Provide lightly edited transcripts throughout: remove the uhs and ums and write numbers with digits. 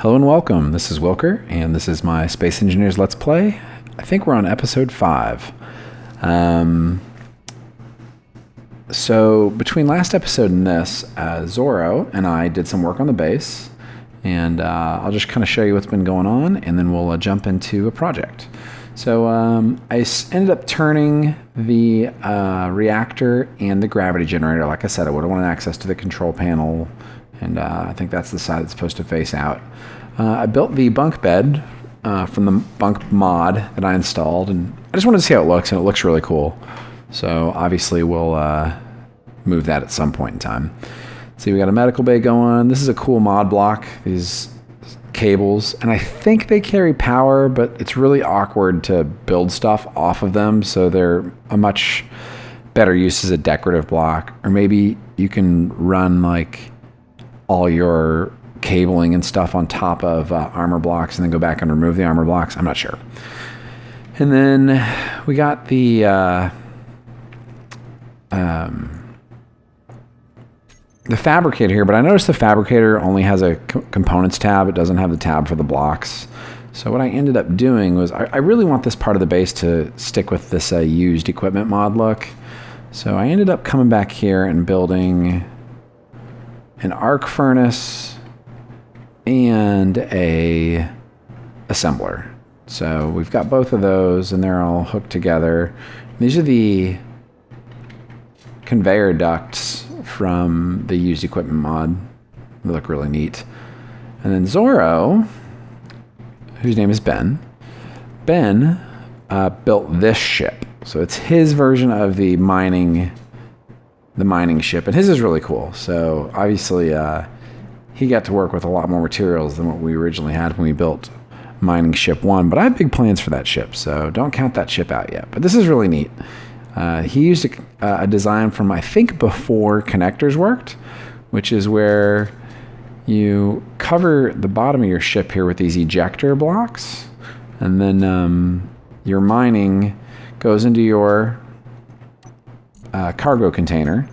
Hello and welcome. This is Wylker, and this is my Space Engineers Let's Play. I think we're on episode 5. So between last episode and this, Zorro and I did some work on the base, and I'll just kind of show you what's been going on, and then we'll jump into a project. So ended up turning the reactor and the gravity generator. Like I said, I would have wanted access to the control panel, and I think that's the side that's supposed to face out. I built the bunk bed from the bunk mod that I installed, and I just wanted to see how it looks, and it looks really cool. So obviously we'll move that at some point in time. See, we got a medical bay going. This is a cool mod block, these cables, and I think they carry power, but it's really awkward to build stuff off of them, so they're a much better use as a decorative block. Or maybe you can run like all your cabling and stuff on top of armor blocks and then go back and remove the armor blocks. I'm not sure. And then we got the fabricator here, but I noticed the fabricator only has a components tab. It doesn't have the tab for the blocks. So what I ended up doing was I really want this part of the base to stick with this used equipment mod look. So I ended up coming back here and building an arc furnace and a assembler. So we've got both of those, and they're all hooked together. These are the conveyor ducts from the used equipment mod. They look really neat. And then Zorro, whose name is Ben, built this ship. So it's his version of the mining ship, and his is really cool. So obviously he got to work with a lot more materials than what we originally had when we built mining ship 1, but I have big plans for that ship, so don't count that ship out yet. But this is really neat. He used a design from, I think, before connectors worked, which is where you cover the bottom of your ship here with these ejector blocks, and then your mining goes into your cargo container,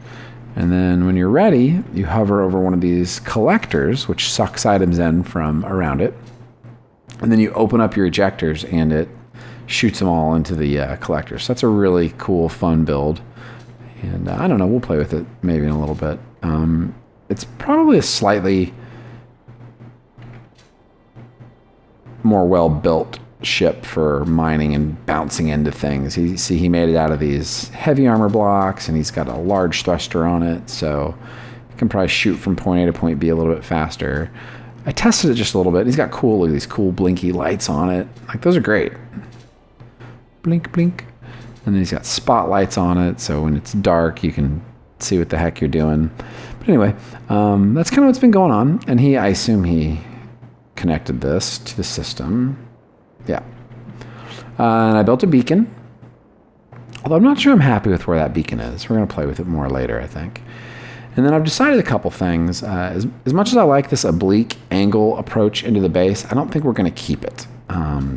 and then when you're ready, you hover over one of these collectors, which sucks items in from around it, and then you open up your ejectors, and it shoots them all into the collectors. So that's a really cool, fun build, and I don't know, we'll play with it maybe in a little bit. It's probably a slightly more well-built ship for mining and bouncing into things. He made it out of these heavy armor blocks, and he's got a large thruster on it, so you can probably shoot from point A to point B a little bit faster. I tested it just a little bit. He's got these cool blinky lights on it. Like, those are great. Blink, blink. And then he's got spotlights on it, so when it's dark, you can see what the heck you're doing. But anyway, that's kind of what's been going on. And I assume he connected this to the system. Yeah. And I built a beacon. Although I'm not sure I'm happy with where that beacon is. We're going to play with it more later, I think. And then I've decided a couple things. As much as I like this oblique angle approach into the base, I don't think we're going to keep it.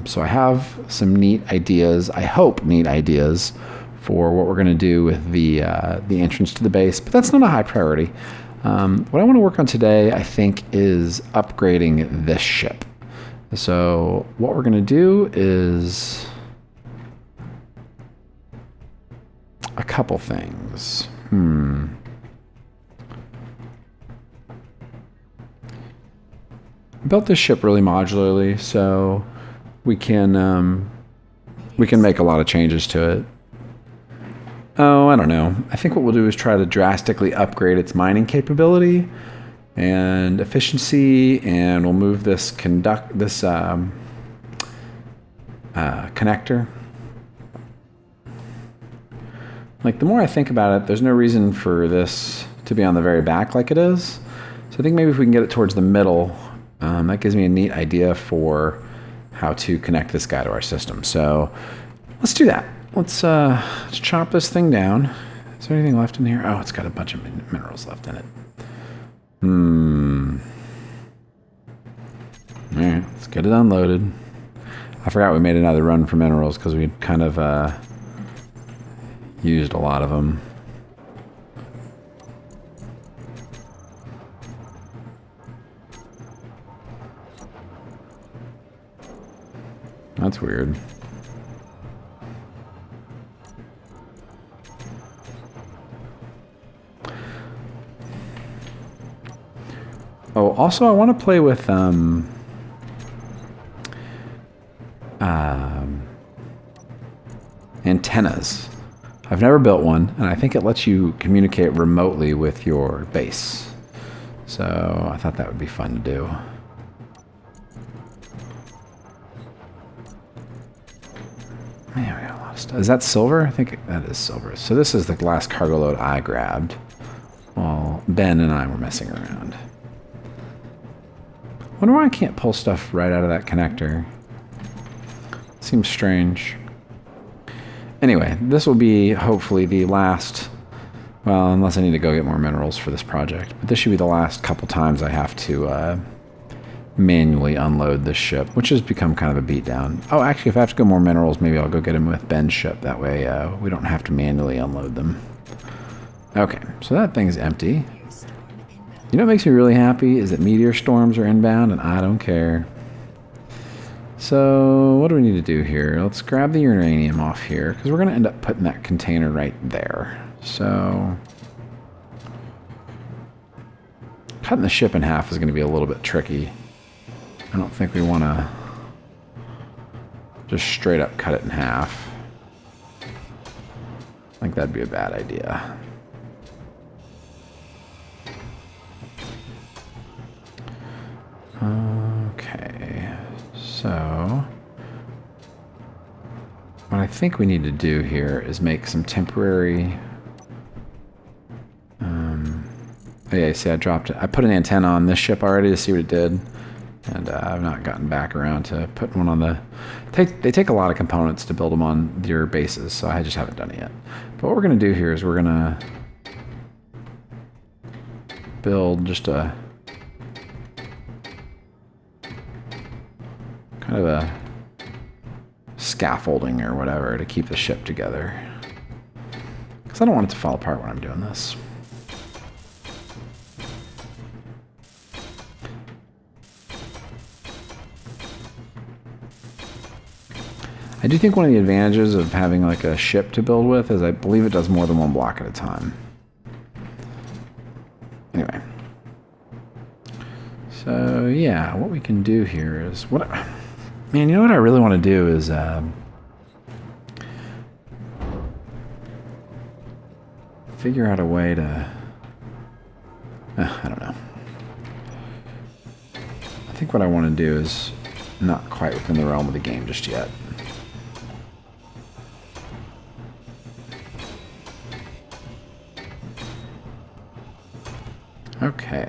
So I have some neat ideas, I hope neat ideas, for what we're going to do with the entrance to the base, but that's not a high priority. What I want to work on today, I think, is upgrading this ship. So what we're going to do is a couple things. Built this ship really modularly, so we can make a lot of changes to it. Oh, I don't know. I think what we'll do is try to drastically upgrade its mining capability and efficiency, and we'll move this connector. Like, the more I think about it, there's no reason for this to be on the very back like it is. So I think maybe if we can get it towards the middle, that gives me a neat idea for how to connect this guy to our system. So let's do that. Let's chop this thing down. Is there anything left in here? Oh, it's got a bunch of minerals left in it. Alright, let's get it unloaded. I forgot we made another run for minerals because we kind of used a lot of them. That's weird. Oh, also I want to play with antennas. I've never built one, and I think it lets you communicate remotely with your base. So I thought that would be fun to do. Man, we got a lot of stuff. Is that silver? I think that is silver. So this is the last cargo load I grabbed while Ben and I were messing around. Wonder why I can't pull stuff right out of that connector. Seems strange. Anyway, this will be hopefully the last, well, unless I need to go get more minerals for this project, but this should be the last couple times I have to manually unload this ship, which has become kind of a beatdown. Oh, actually, if I have to go more minerals, maybe I'll go get them with Ben's ship. That way we don't have to manually unload them. Okay, so that thing's empty. You know what makes me really happy is that meteor storms are inbound, and I don't care. So what do we need to do here? Let's grab the uranium off here, because we're going to end up putting that container right there. So cutting the ship in half is going to be a little bit tricky. I don't think we want to just straight up cut it in half. I think that'd be a bad idea. Okay, so what I think we need to do here is make some temporary. Oh yeah, see, I dropped it. I put an antenna on this ship already to see what it did, and I've not gotten back around to putting one on the. They take a lot of components to build them on your bases, so I just haven't done it yet. But what we're gonna do here is we're gonna build just a kind of a scaffolding or whatever to keep the ship together, because I don't want it to fall apart when I'm doing this. I do think one of the advantages of having like a ship to build with is I believe it does more than one block at a time. Anyway. So yeah, what we can do here is what. Man, you know what I really want to do is figure out a way to. I don't know. I think what I want to do is not quite within the realm of the game just yet. Okay.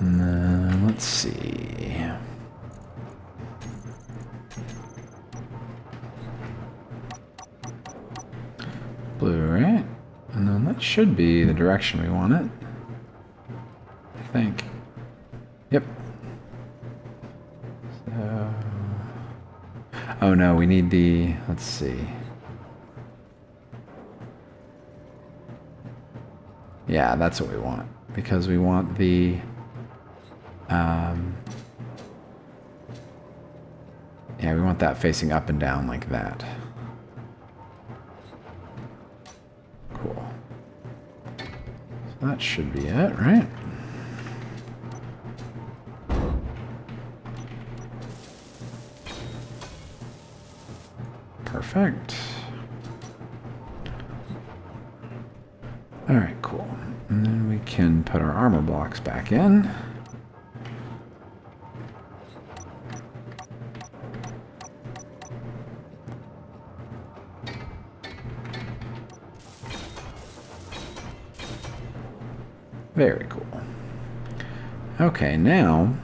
And then, let's see. Blue, right? And then that should be the direction we want it. I think. Yep. So. Oh no, we need the. Let's see. Yeah, that's what we want. Because we want the. Yeah, we want that facing up and down like that. Cool. So that should be it, right? Perfect. All right, cool. And then we can put our armor blocks back in. Very cool. Okay, now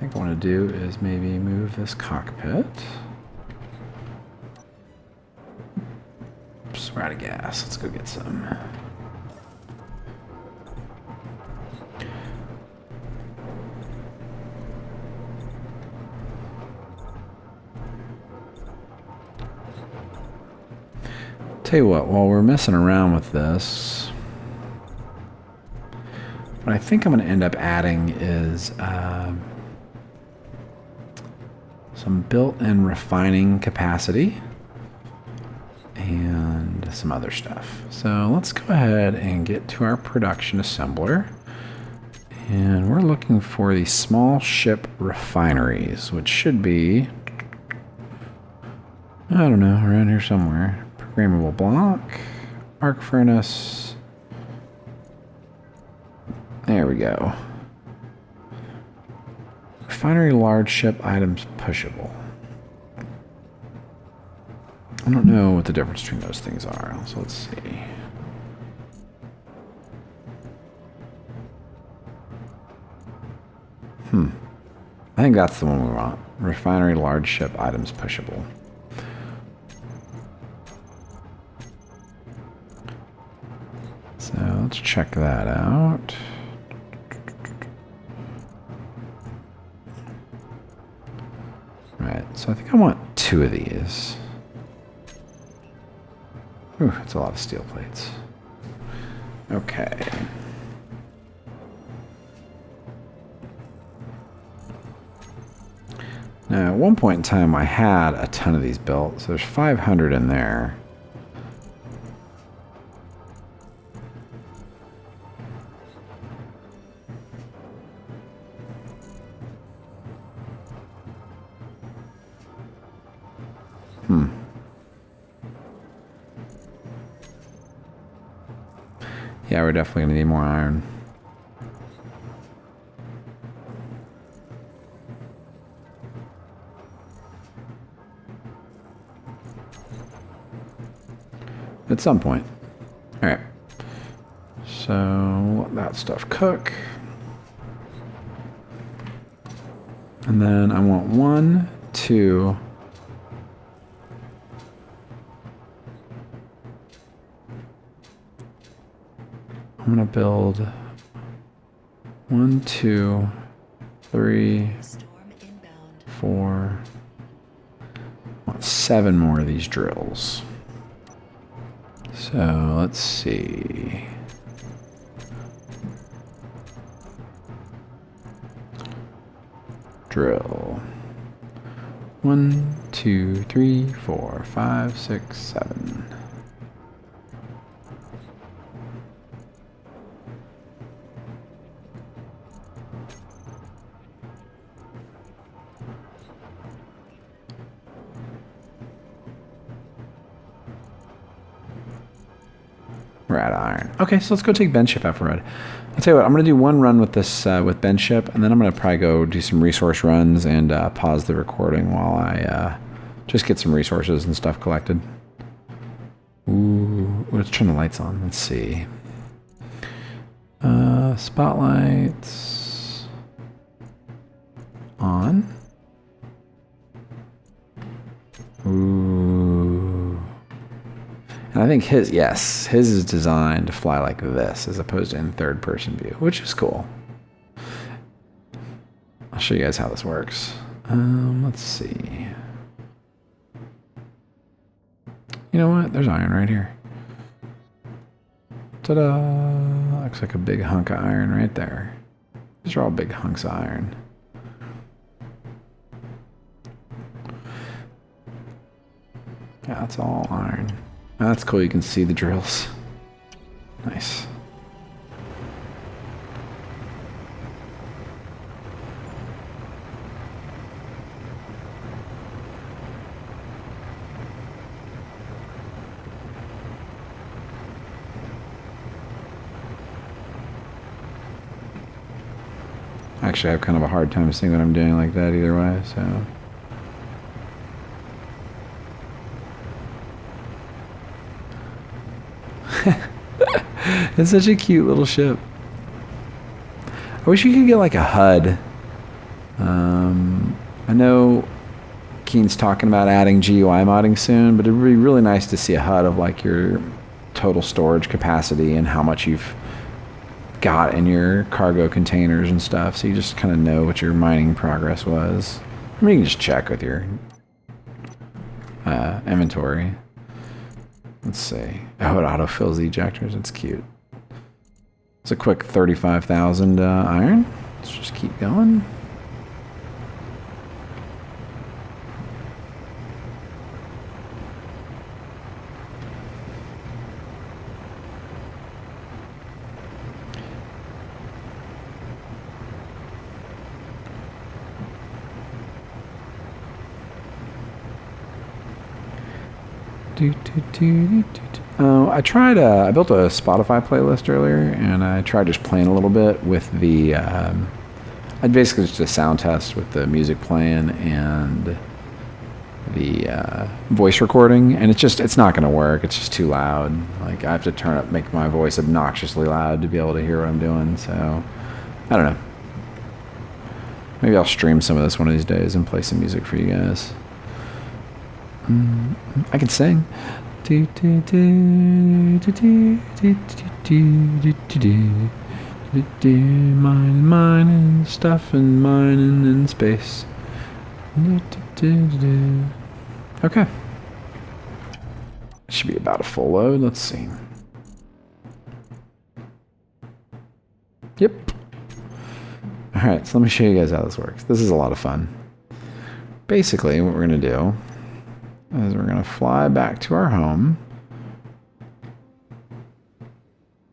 I think I want to do is maybe move this cockpit. Oops, we're out of gas. Let's go get some. Tell you what, while we're messing around with this, what I think I'm going to end up adding is some built-in refining capacity and some other stuff. So let's go ahead and get to our production assembler. And we're looking for the small ship refineries, which should be, I don't know, around here somewhere. Programmable block, arc furnace. There we go. Refinery large ship items pushable. I don't know what the difference between those things are, so let's see. I think that's the one we want. Refinery large ship items pushable. So let's check that out. Right, so I think I want 2 of these. Ooh, that's a lot of steel plates. Okay. Now, at one point in time, I had a ton of these built, so there's 500 in there. Yeah, we're definitely going to need more iron. At some point. Alright. So, let that stuff cook. And then I want 1, 2... I'm gonna build 1, 2, 3, 4, I want 7 more of these drills. So let's see. Drill. 1, 2, 3, 4, 5, 6, 7. Rat iron. Okay, so let's go take Ben ship out for a ride. I'll tell you what, I'm going to do one run with this, with Ben ship, and then I'm going to probably go do some resource runs and pause the recording while I just get some resources and stuff collected. Ooh, let's turn the lights on. Let's see. Spotlights on. Ooh. And I think his is designed to fly like this as opposed to in third person view, which is cool. I'll show you guys how this works. Let's see. You know what? There's iron right here. Ta-da! Looks like a big hunk of iron right there. These are all big hunks of iron. Yeah, that's all iron. That's cool, you can see the drills. Nice. Actually, I have kind of a hard time seeing what I'm doing like that either way, so... It's such a cute little ship. I wish you could get like a HUD I know Keen's talking about adding GUI modding soon, but it'd be really nice to see a HUD of like your total storage capacity and how much you've got in your cargo containers and stuff, so you just kind of know what your mining progress was. I mean, you can just check with your inventory. Let's see. Oh, it autofills the ejectors. It's cute. It's a quick 35,000 iron. Let's just keep going. I built a Spotify playlist earlier, and I tried just playing a little bit with the, I basically just did a sound test with the music playing and the voice recording, and it's not going to work. It's just too loud. Like, I have to make my voice obnoxiously loud to be able to hear what I'm doing, so, I don't know. Maybe I'll stream some of this one of these days and play some music for you guys. I can sing. Mining stuff and mining in space. Okay. Should be about a full load. Let's see. Yep. Alright, so let me show you guys how this works. This is a lot of fun. Basically, what we're going to do is we're going to fly back to our home,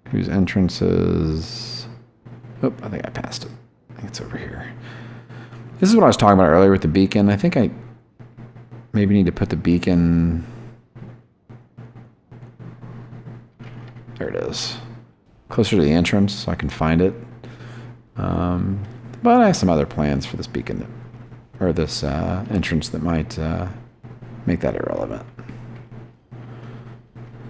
whose entrance is... Oh, I think I passed it. I think it's over here. This is what I was talking about earlier with the beacon. I think I maybe need to put the beacon... There it is. Closer to the entrance so I can find it. But I have some other plans for this beacon, or this entrance that might make that irrelevant.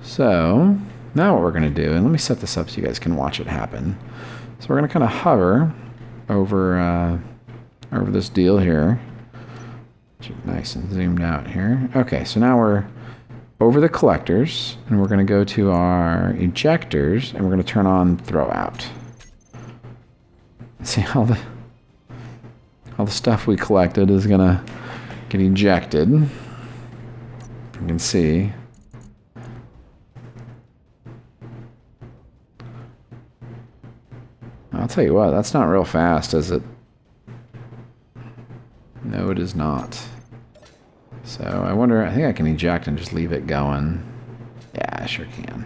So now what we're going to do, and let me set this up so you guys can watch it happen. So we're going to kind of hover over over this deal here. Nice and zoomed out here. Okay, so now we're over the collectors, and we're going to go to our ejectors, and we're going to turn on throw out. See how the stuff we collected is going to get ejected. You can see. I'll tell you what, that's not real fast, is it? No, it is not. So I wonder, I think I can eject and just leave it going. Yeah, I sure can.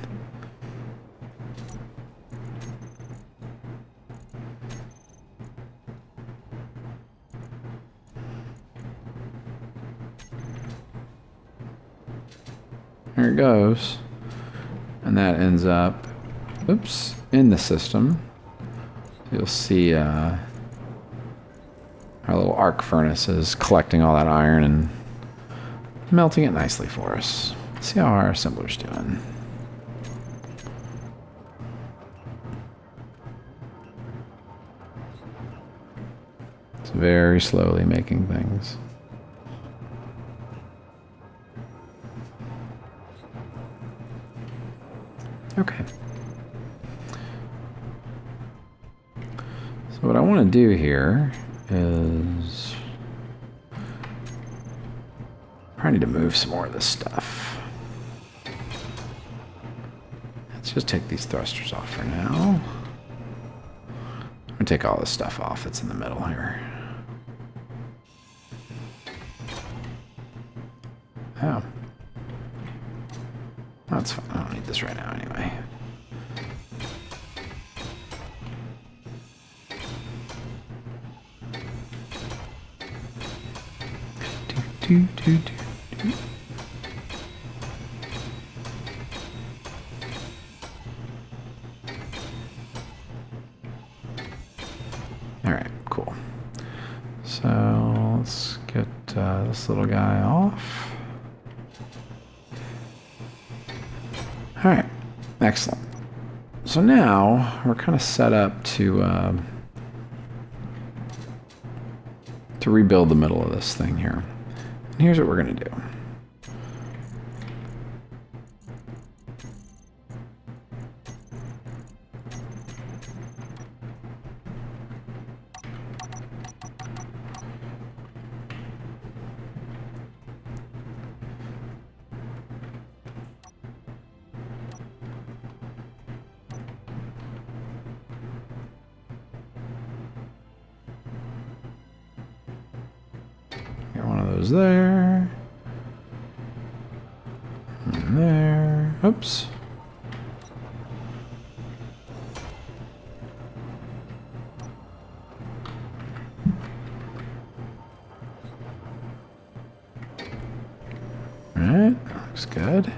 There it goes. And that ends up, oops, in the system. You'll see our little arc furnace is collecting all that iron and melting it nicely for us. Let's see how our assembler's doing. It's very slowly making things. Okay. So what I want to do here is I need to move some more of this stuff. Let's just take these thrusters off for now. I'm going to take all this stuff off that's in the middle here. Oh. That's fine. I don't need this right now anyway. Alright, cool. So let's get this little guy off. Alright, excellent. So now we're kind of set up to to rebuild the middle of this thing here. And here's what we're going to do. One of those there. And there. Oops. Alright, looks good.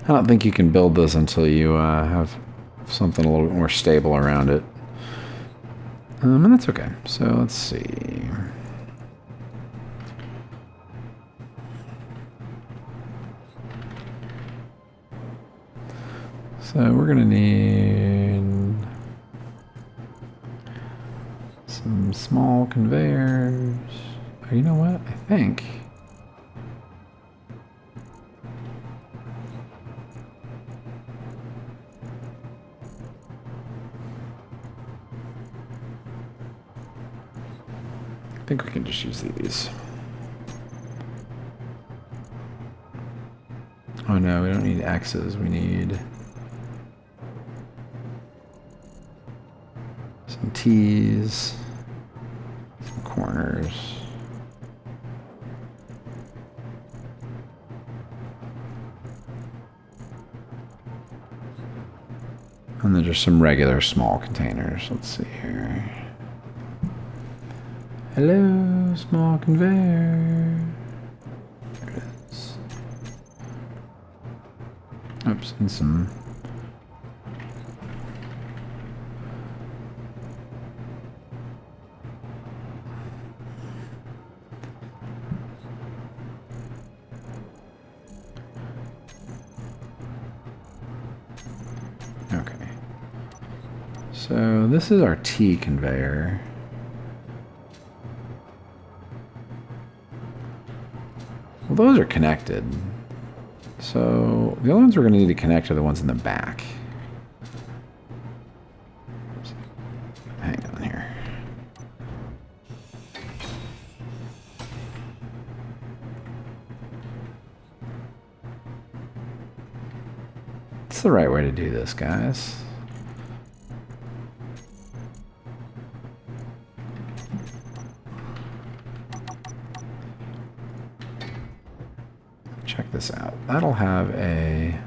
I don't think you can build this until you have something a little bit more stable around it. And that's okay. So let's see. So we're going to need some small conveyors. Oh, you know what? I think... I think we can just use these. Oh no, we don't need X's, we need some T's, some corners. And then just some regular small containers. Let's see here. Hello, small conveyor. There it is. Oops, and some. Okay. So this is our T conveyor. Well, those are connected. So the only ones we're going to need to connect are the ones in the back. Hang on here. It's the right way to do this, guys. Check this out. That'll have a...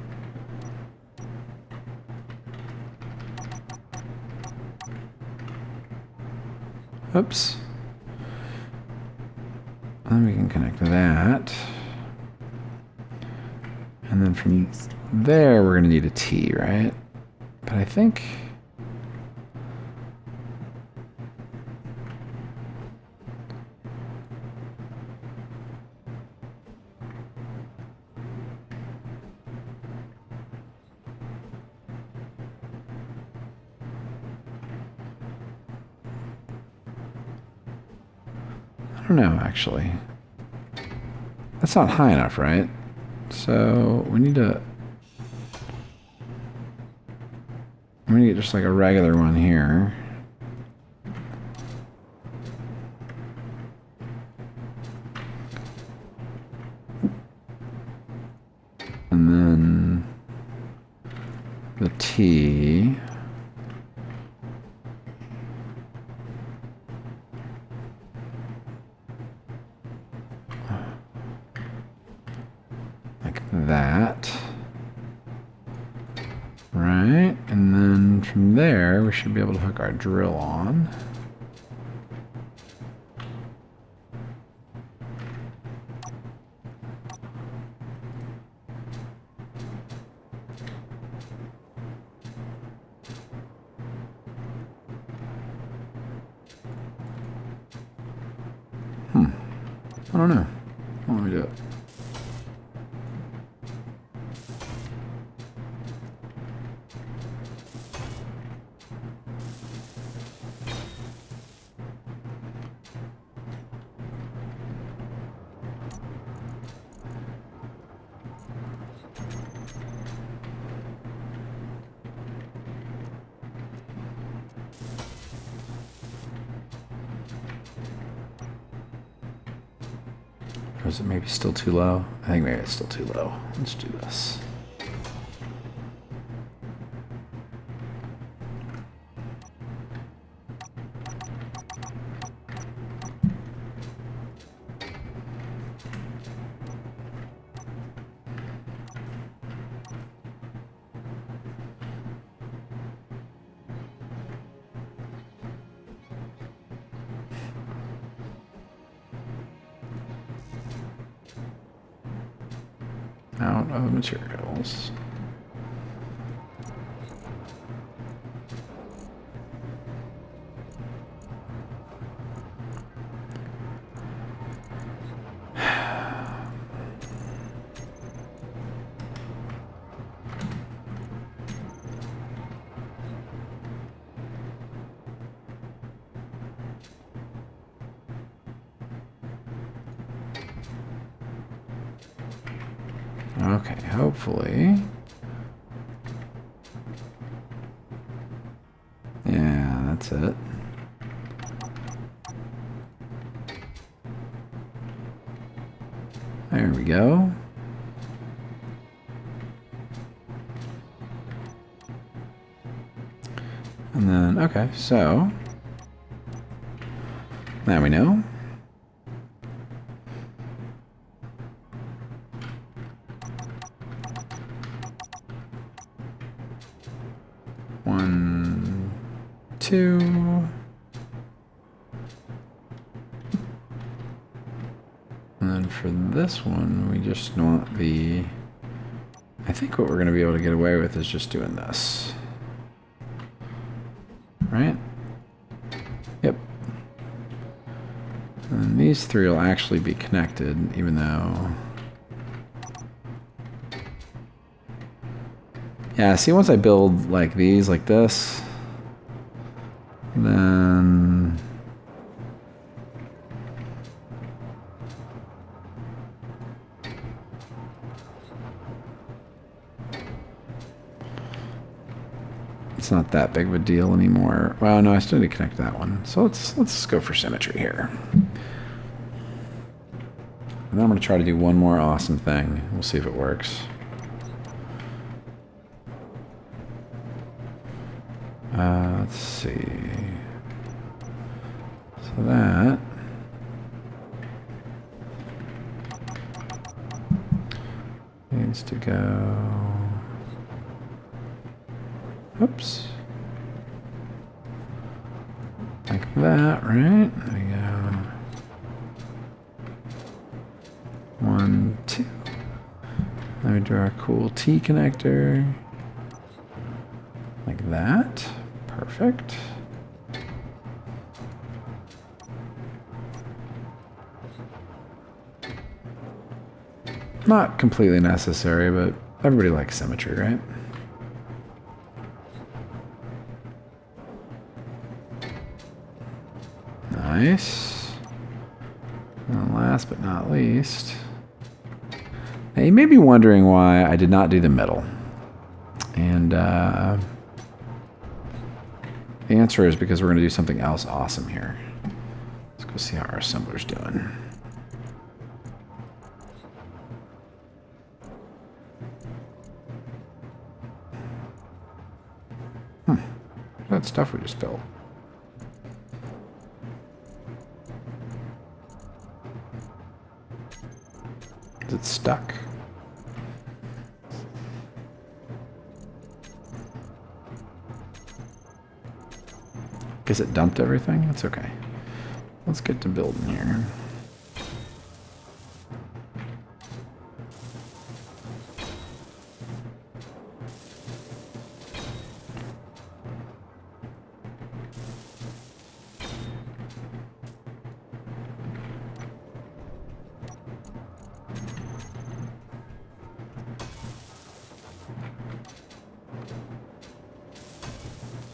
Oops. Then we can connect that. And then from there, we're going to need a T, right? But I think... I don't know, actually. That's not high enough, right? So we need to... I'm gonna get just like a regular one here. And then the T. Like that. Right, and then from there we should be able to hook our drill on. I don't know. Why don't we do it? Or is it maybe still too low? I think maybe it's still too low. Let's do this. Out of materials. Okay, hopefully. Yeah, that's it. There we go. And then, okay, so now we know. One, two. And then for this one, we just want the... I think what we're going to be able to get away with is just doing this. Right? Yep. And these three will actually be connected, even though... Yeah, see, once I build like these, like this, then... It's not that big of a deal anymore. Well, no, I still need to connect that one. So let's go for symmetry here. And then I'm going to try to do one more awesome thing. We'll see if it works. Let's see. So that needs to go. Oops. Like that, right? There we go. 1, 2. Let me draw a cool T connector. Like that. Perfect. Not completely necessary, but everybody likes symmetry, right? Nice. And last but not least, now you may be wondering why I did not do the middle. And the answer is because we're going to do something else awesome here. Let's go see how our assembler's doing. That stuff we just built. Is it stuck? Guess it dumped everything? That's okay. Let's get to building here.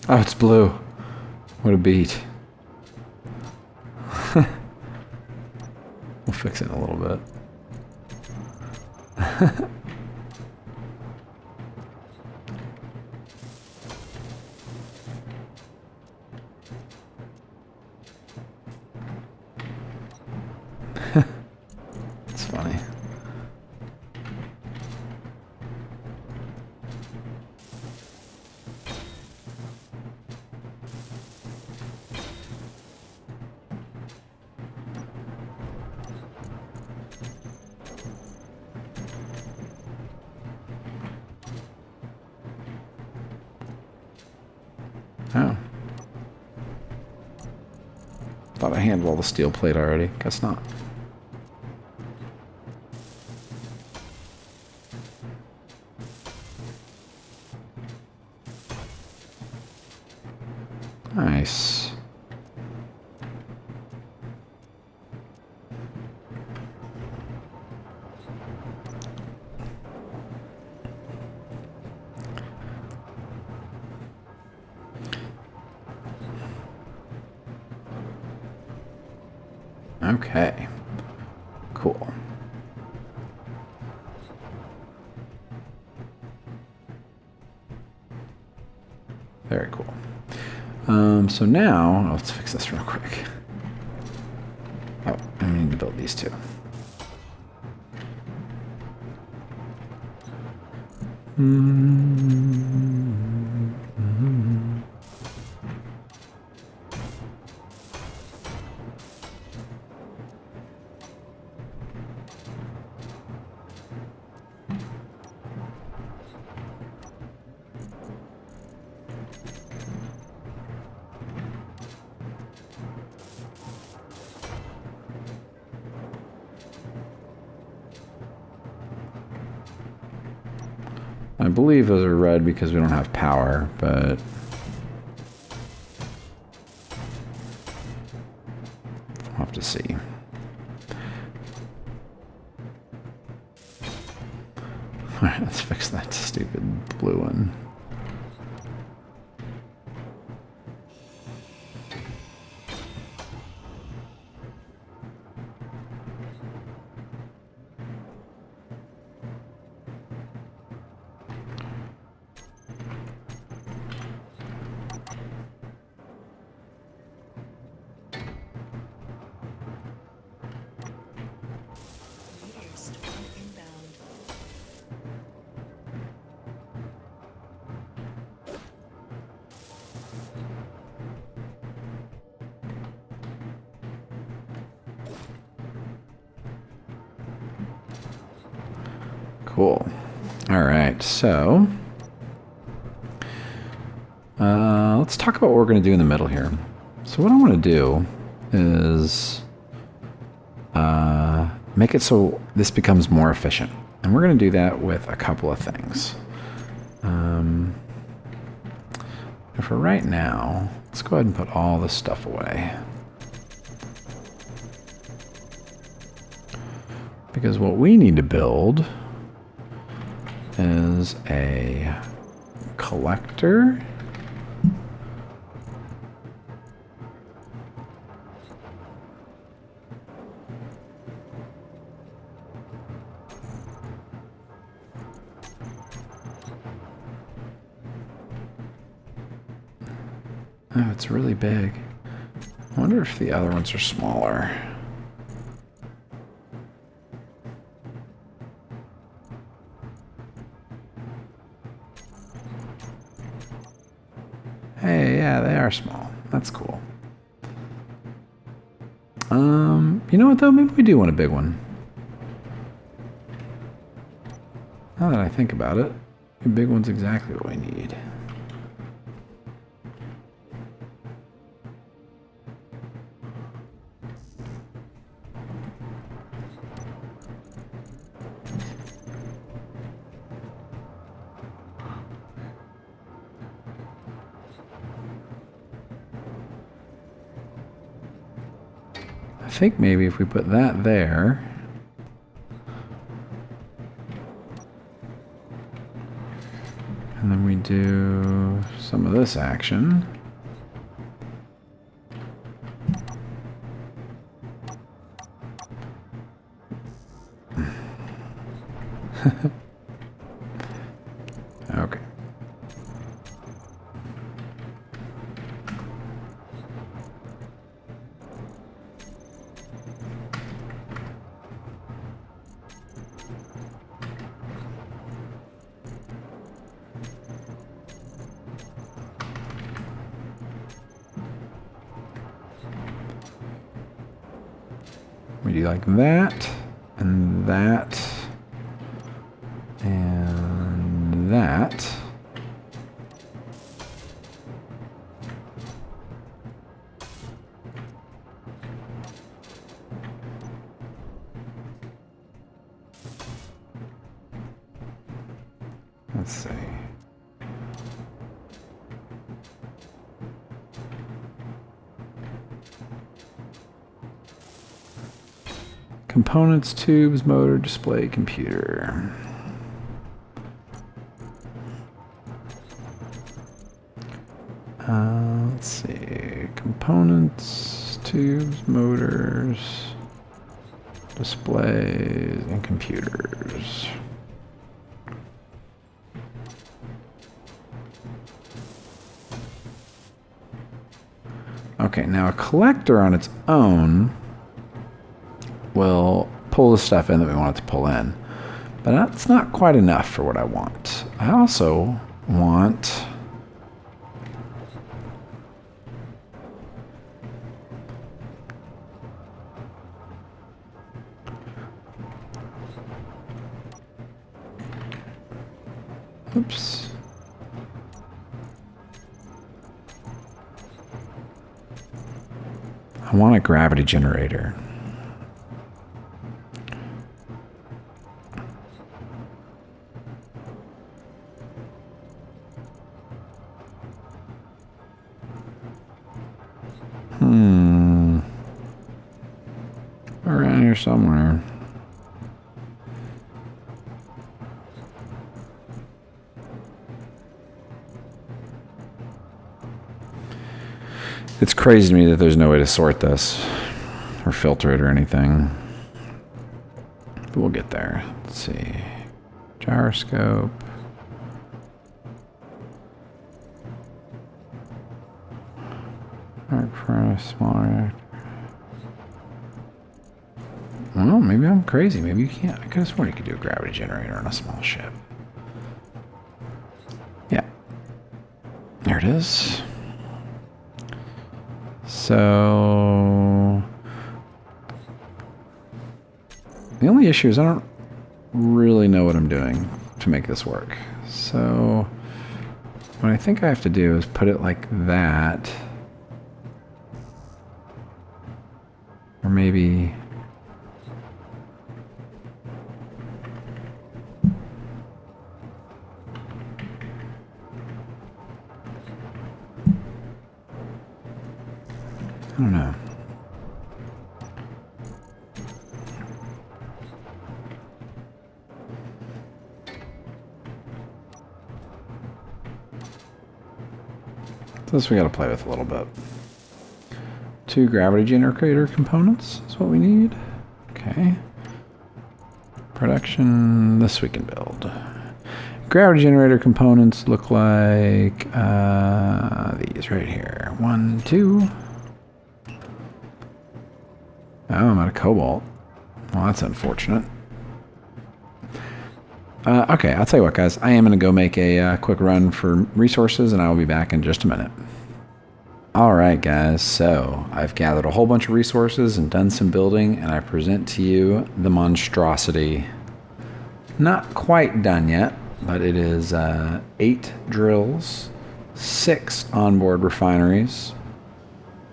Oh, it's blue. What a beat. We'll fix it in a little bit. It's funny. Oh. Thought I handled all the steel plate already. Guess not. Nice. Okay. Cool. Very cool. So now, let's fix this real quick. Oh, I need to build these two. I believe those are red because we don't have power, but we'll have to see. Alright, let's fix that stupid blue one. Cool. All right, so let's talk about what we're going to do in the middle here. So what I want to do is make it so this becomes more efficient. And we're going to do that with a couple of things. For right now, let's go ahead and put all this stuff away. Because what we need to build is a collector. Oh, it's really big. I wonder if the other ones are smaller. Hey, yeah, they are small. That's cool. You know what though? Maybe we do want a big one. Now that I think about it, a big one's exactly what we need. I think maybe if we put that there, And then we do some of this action. Okay. We do like that, and that, and that. Let's see. Components, tubes, motor, display, computer. Let's see. Components, tubes, motors, displays, and computers. Okay, now a collector on its own will pull the stuff in that we want it to pull in. But that's not quite enough for what I want. I also want oops. I want a gravity generator. Around here somewhere. It's crazy to me that there's no way to sort this or filter it or anything. But we'll get there. Let's see. Gyroscope. Arc furnace, small reactor. Well, maybe I'm crazy. Maybe you can't. I could have sworn you could do a gravity generator on a small ship. Yeah. There it is. So the only issue is I don't really know what I'm doing to make this work. So what I think I have to do is put it like that. Or maybe I don't know. This we got to play with a little bit. 2 gravity generator components is what we need. Okay. Production, this we can build. Gravity generator components look like these right here. 1, 2. Oh, I'm out of cobalt. Well, that's unfortunate. Okay, I'll tell you what, guys. I am going to go make a quick run for resources, and I will be back in just a minute. Alright, guys. So, I've gathered a whole bunch of resources and done some building, and I present to you the monstrosity. Not quite done yet, but it is 8 drills, 6 onboard refineries,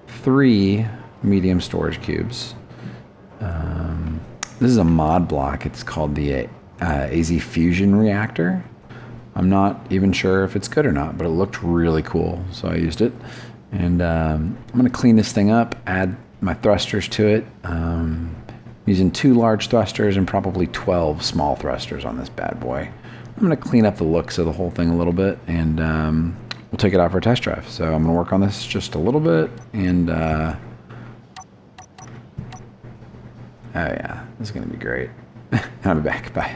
3 medium storage cubes. This is a mod block. It's called the AZ Fusion Reactor. I'm not even sure if it's good or not, but it looked really cool, so I used it. And I'm going to clean this thing up, add my thrusters to it, using 2 large thrusters and probably 12 small thrusters on this bad boy. I'm going to clean up the looks of the whole thing a little bit, and we'll take it out for a test drive. So I'm going to work on this just a little bit, and oh yeah, this is going to be great. I'll be back. Bye.